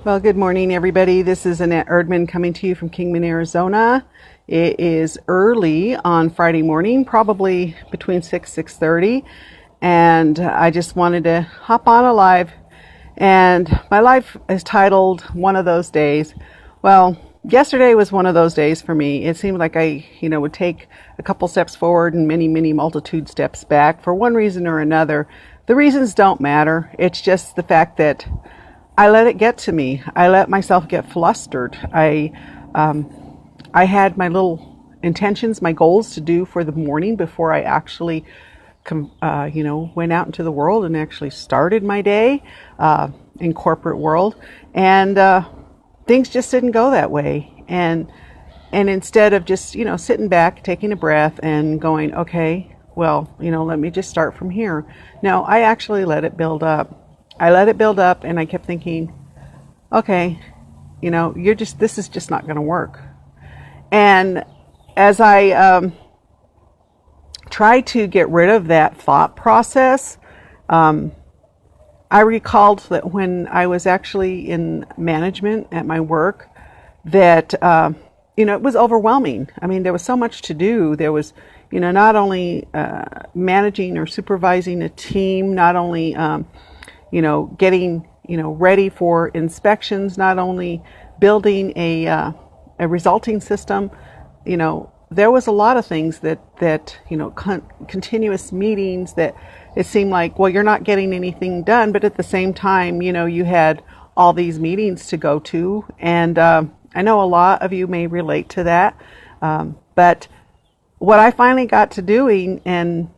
Well, good morning, everybody. This is Annette Erdman coming to you from Kingman, Arizona. It is early on Friday morning, probably between 6:30, and I just wanted to hop on a live. And my life is titled One of Those Days. Well, yesterday was one of those days for me. It seemed like I, would take a couple steps forward and many multitude steps back for one reason or another. The reasons don't matter. It's just the fact that I let it get to me. I let myself get flustered. I had my little intentions, my goals to do for the morning before I actually, went out into the world and actually started my day in corporate world. And things just didn't go that way. And instead of just, sitting back, taking a breath and going, okay, well, let me just start from here. No, I actually let it build up. I let it build up and I kept thinking, okay, this is just not going to work. And as I tried to get rid of that thought process, I recalled that when I was actually in management at my work, that, it was overwhelming. I mean, there was so much to do. There was, not only managing or supervising a team, not only getting, ready for inspections, not only building a resulting system, there was a lot of things that continuous meetings that it seemed like, well, you're not getting anything done, but at the same time, you had all these meetings to go to. And I know a lot of you may relate to that. But what I finally got to doing and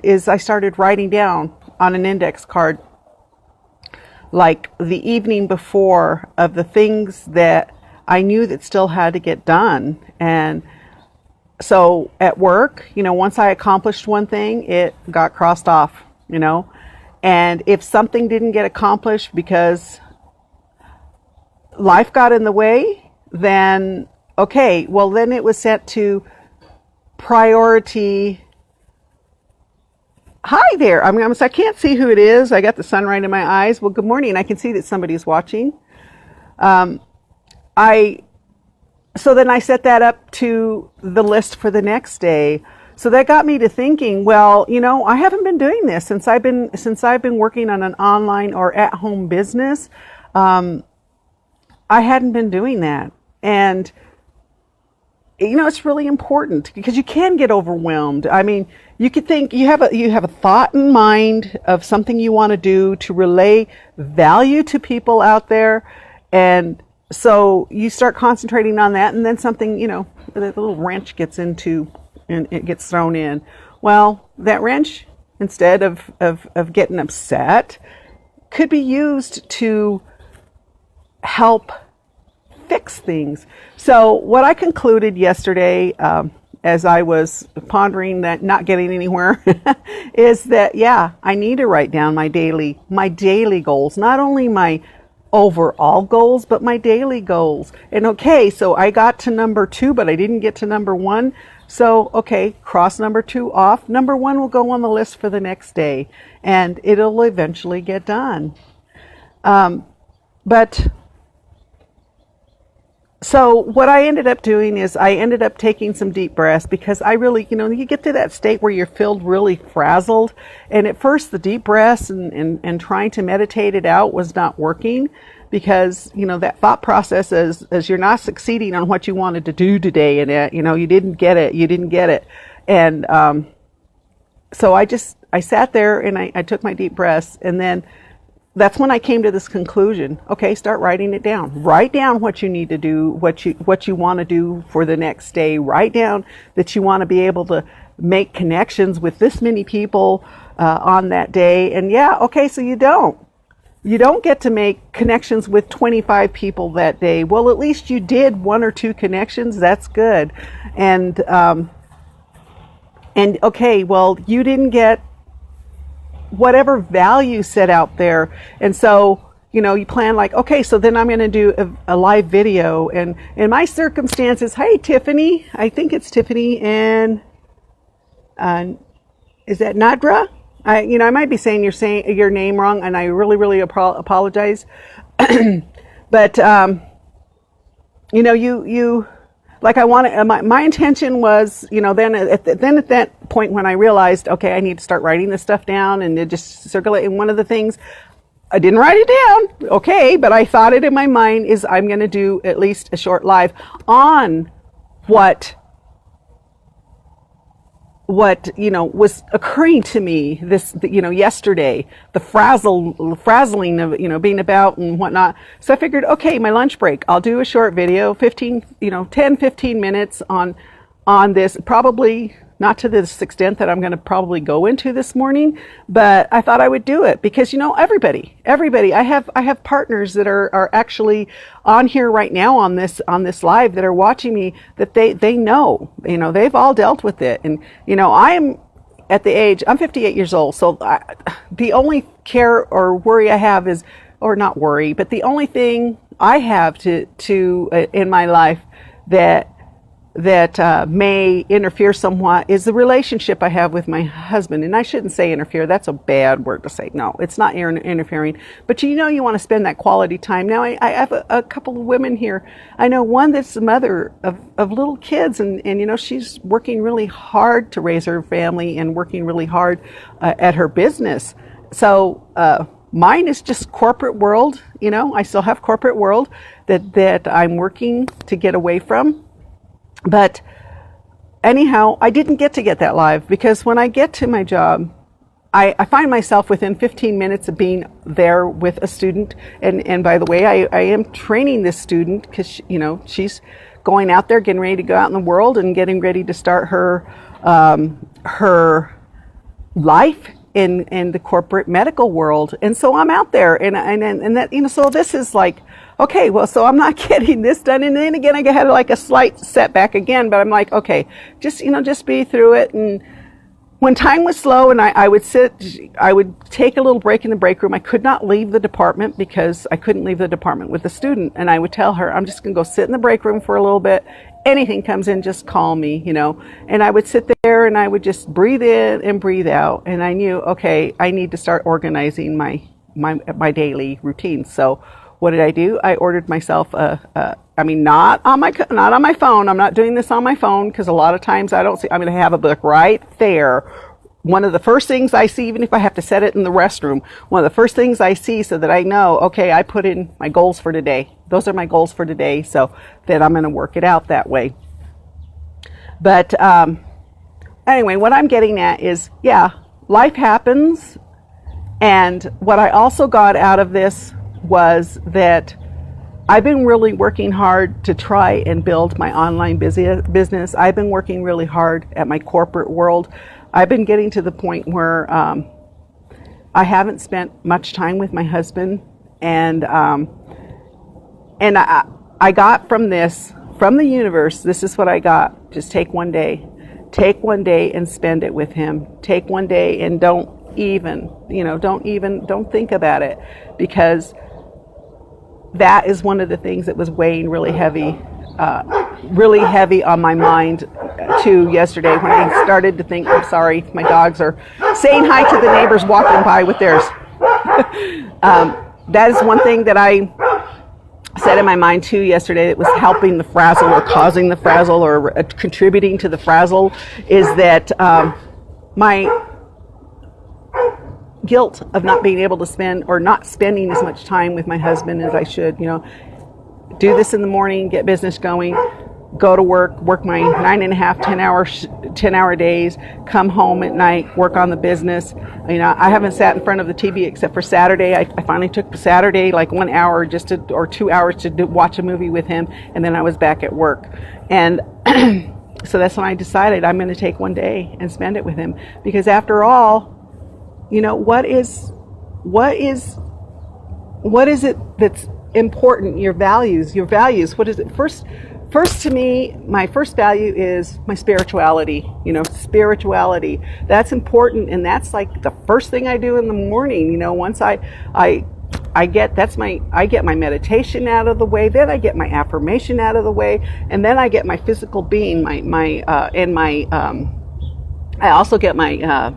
is I started writing down on an index card, like the evening before, of the things that I knew that still had to get done. And so at work, once I accomplished one thing, it got crossed off, and if something didn't get accomplished because life got in the way, then okay, well, then it was set to priority. Hi there. I can't see who it is. I got the sun right in my eyes. Well, good morning. I can see that somebody's watching. So then I set that up to the list for the next day. So that got me to thinking, well, I haven't been doing this since I've been working on an online or at-home business. I hadn't been doing that. And it's really important because you can get overwhelmed. I mean, you could think you have a thought in mind of something you want to do to relay value to people out there, and so you start concentrating on that, and then something, the little wrench gets into and it gets thrown in. Well, that wrench, instead of getting upset, could be used to help fix things. So what I concluded yesterday, as I was pondering that not getting anywhere, is that, yeah, I need to write down my daily goals, not only my overall goals, but my daily goals. And okay, so I got to number 2, but I didn't get to number 1. So, okay, cross number 2 off. Number 1 will go on the list for the next day, and it'll eventually get done. So what I ended up doing is I ended up taking some deep breaths, because I really, you get to that state where you're feeling really frazzled. And at first the deep breaths and trying to meditate it out was not working, because, that thought process as you're not succeeding on what you wanted to do today, and you didn't get it. And so I sat there and I took my deep breaths, and then that's when I came to this conclusion. Okay, start writing it down. Write down what you need to do, what you want to do for the next day. Write down that you want to be able to make connections with this many people on that day. And yeah, okay, so you don't get to make connections with 25 people that day. Well, at least you did 1 or 2 connections. That's good. And okay, well, you didn't get whatever value set out there. And so, you plan like, okay, so then I'm going to do a live video. And in my circumstances, hey, Tiffany, I think it's Tiffany, and is that Nadra? I might be saying your name wrong, and I really apologize. But you know, you like I wanted. My intention was, you know, then at that point when I realized, okay, I need to start writing this stuff down and it just circulate. And one of the things, I didn't write it down, okay, but I thought it in my mind is I'm going to do at least a short live on what you know was occurring to me this, you know, yesterday, the frazzling of, you know, being about and whatnot. So I figured, okay, my lunch break, I'll do a short video, 15, you know, 10, 15 minutes on this, probably not to this extent that I'm going to probably go into this morning, but I thought I would do it because, you know, everybody, I have partners that are actually on here right now on this live that are watching me, that they know, you know, they've all dealt with it. And, you know, I'm at the age, I'm 58 years old. So the only care or worry I have is, or not worry, but the only thing I have to in my life that may interfere somewhat is the relationship I have with my husband. And I shouldn't say interfere. That's a bad word to say. No, it's not interfering. But you know, you want to spend that quality time. Now, I have a couple of women here. I know one that's the mother of little kids. And, you know, she's working really hard to raise her family and working really hard at her business. So mine is just corporate world. You know, I still have corporate world that I'm working to get away from. But anyhow, I didn't get that live because when I get to my job, I find myself within 15 minutes of being there with a student. And by the way, I am training this student because, you know, she's going out there, getting ready to go out in the world and getting ready to start her life in the corporate medical world. And so I'm out there and that, you know, so this is like, okay, well, so I'm not getting this done. And then again, I had like a slight setback again, but I'm like, okay, just, you know, just be through it. And when time was slow and I would take a little break in the break room. I could not leave the department because I couldn't leave the department with the student. And I would tell her, I'm just going to go sit in the break room for a little bit. Anything comes in, just call me, you know. And I would sit there and I would just breathe in and breathe out. And I knew, okay, I need to start organizing my daily routine. So what did I do? I ordered myself not on my phone. I'm not doing this on my phone because a lot of times I don't see. I'm going to have a book right there. One of the first things I see, even if I have to set it in the restroom, one of the first things I see so that I know, okay, I put in my goals for today. Those are my goals for today, so that I'm going to work it out that way. But anyway, what I'm getting at is, yeah, life happens. And what I also got out of this was that I've been really working hard to try and build my online business. I've been working really hard at my corporate world. I've been getting to the point where I haven't spent much time with my husband, and I got from the universe. This is what I got: just take one day and spend it with him. Take one day and don't think about it, because that is one of the things that was weighing really heavy on my mind too yesterday when I started to think, I'm sorry, my dogs are saying hi to the neighbors walking by with theirs. That is one thing that I said in my mind too yesterday that was helping the frazzle or causing the frazzle or contributing to the frazzle, is that my guilt of not being able to spend or not spending as much time with my husband as I should. You know, do this in the morning, get business going, go to work my 9.5, 10 hour days, come home at night, work on the business. You know, I haven't sat in front of the TV except for Saturday. I finally took Saturday like 1 hour or 2 hours to watch a movie with him, and then I was back at work. And so that's when I decided I'm going to take one day and spend it with him, because after all, you know, what is it that's important? Your values. What is it? First to me, my first value is my spirituality. You know, spirituality. That's important, and that's like the first thing I do in the morning. You know, once I get my meditation out of the way, then I get my affirmation out of the way, and then I get my physical being, I also get my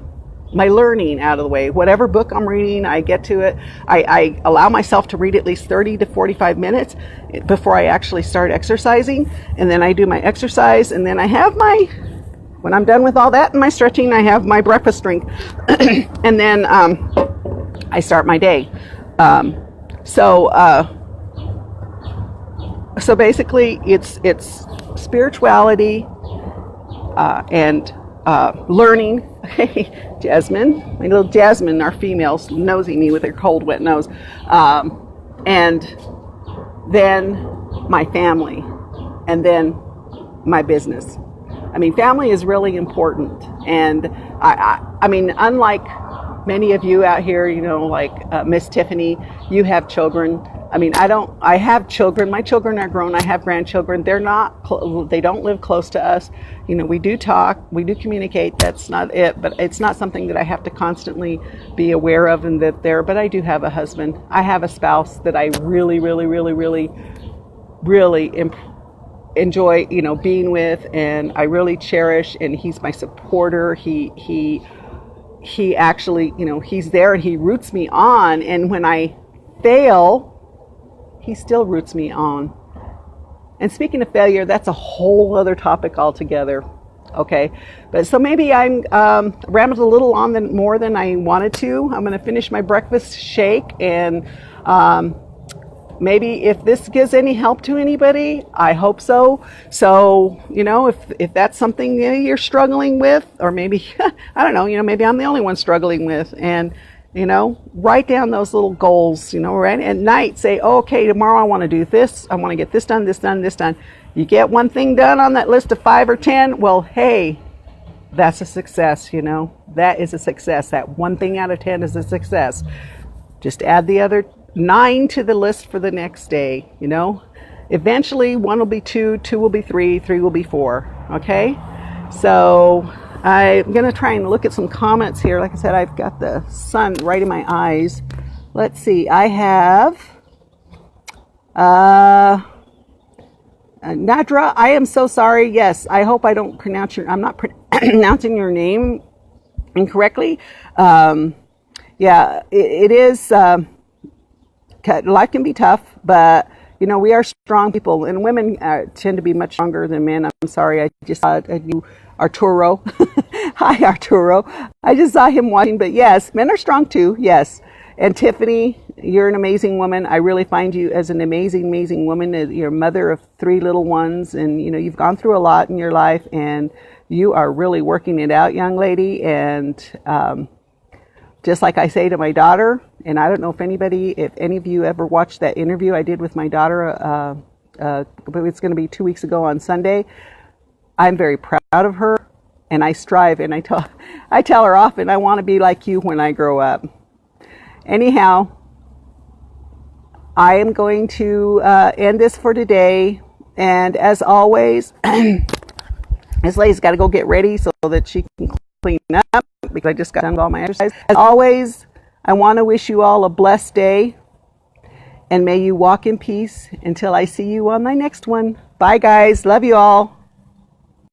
my learning out of the way. Whatever book I'm reading, I get to it. I allow myself to read at least 30 to 45 minutes before I actually start exercising. And then I do my exercise, and then I have when I'm done with all that and my stretching, I have my breakfast drink. And then I start my day. So basically, it's spirituality and learning. Hey, Jasmine, my little Jasmine, our females, nosing me with her cold, wet nose. And then my family, and then my business. I mean, family is really important. And I mean, unlike many of you out here, like Miss Tiffany, you have children. I mean, I have children. My children are grown. I have grandchildren. They don't live close to us. We do talk, we do communicate. That's not it, but it's not something that I have to constantly be aware of and but I do have a husband. I have a spouse that I really, really, really, really, really enjoy, being with, and I really cherish, and he's my supporter. He actually, he's there and he roots me on, and when I fail, he still roots me on. And speaking of failure, that's a whole other topic altogether. Okay, but so maybe I'm rambled a little on more than I wanted to. I'm going to finish my breakfast shake, and maybe if this gives any help to anybody, I hope so. So, if that's something you're struggling with, or maybe, I don't know, maybe I'm the only one struggling with, and, write down those little goals, right at night, say, oh, okay, tomorrow I want to do this. I want to get this done, this done, this done. You get one thing done on that list of 5 or 10. Well, hey, that's a success, that is a success. That one thing out of 10 is a success. Just add the other 9 to the list for the next day. Eventually 1 will be 2, 2 will be 3, 3 will be 4. Okay, so I'm gonna try and look at some comments here. Like I said, I've got the sun right in my eyes. Let's see, I have Nadra, I am so sorry. Yes, I hope I don't I'm not pronouncing your name incorrectly. Yeah, it is, life can be tough, but we are strong people, and women tend to be much stronger than men. I'm sorry, I just saw you, Arturo. Hi, Arturo. I just saw him watching, but yes, men are strong too, yes. And Tiffany, you're an amazing woman. I really find you as an amazing, amazing woman. You're a mother of 3 little ones, and you've gone through a lot in your life, and you are really working it out, young lady. And just like I say to my daughter, and I don't know if any of you ever watched that interview I did with my daughter, but it's going to be 2 weeks ago on Sunday. I'm very proud of her, and I strive, and I tell her often, I want to be like you when I grow up. Anyhow, I am going to end this for today, and as always, Miss Lady's got to go get ready so that she can clean up, because I just got done with all my exercise. As always, I want to wish you all a blessed day, and may you walk in peace until I see you on my next one. Bye, guys. Love you all.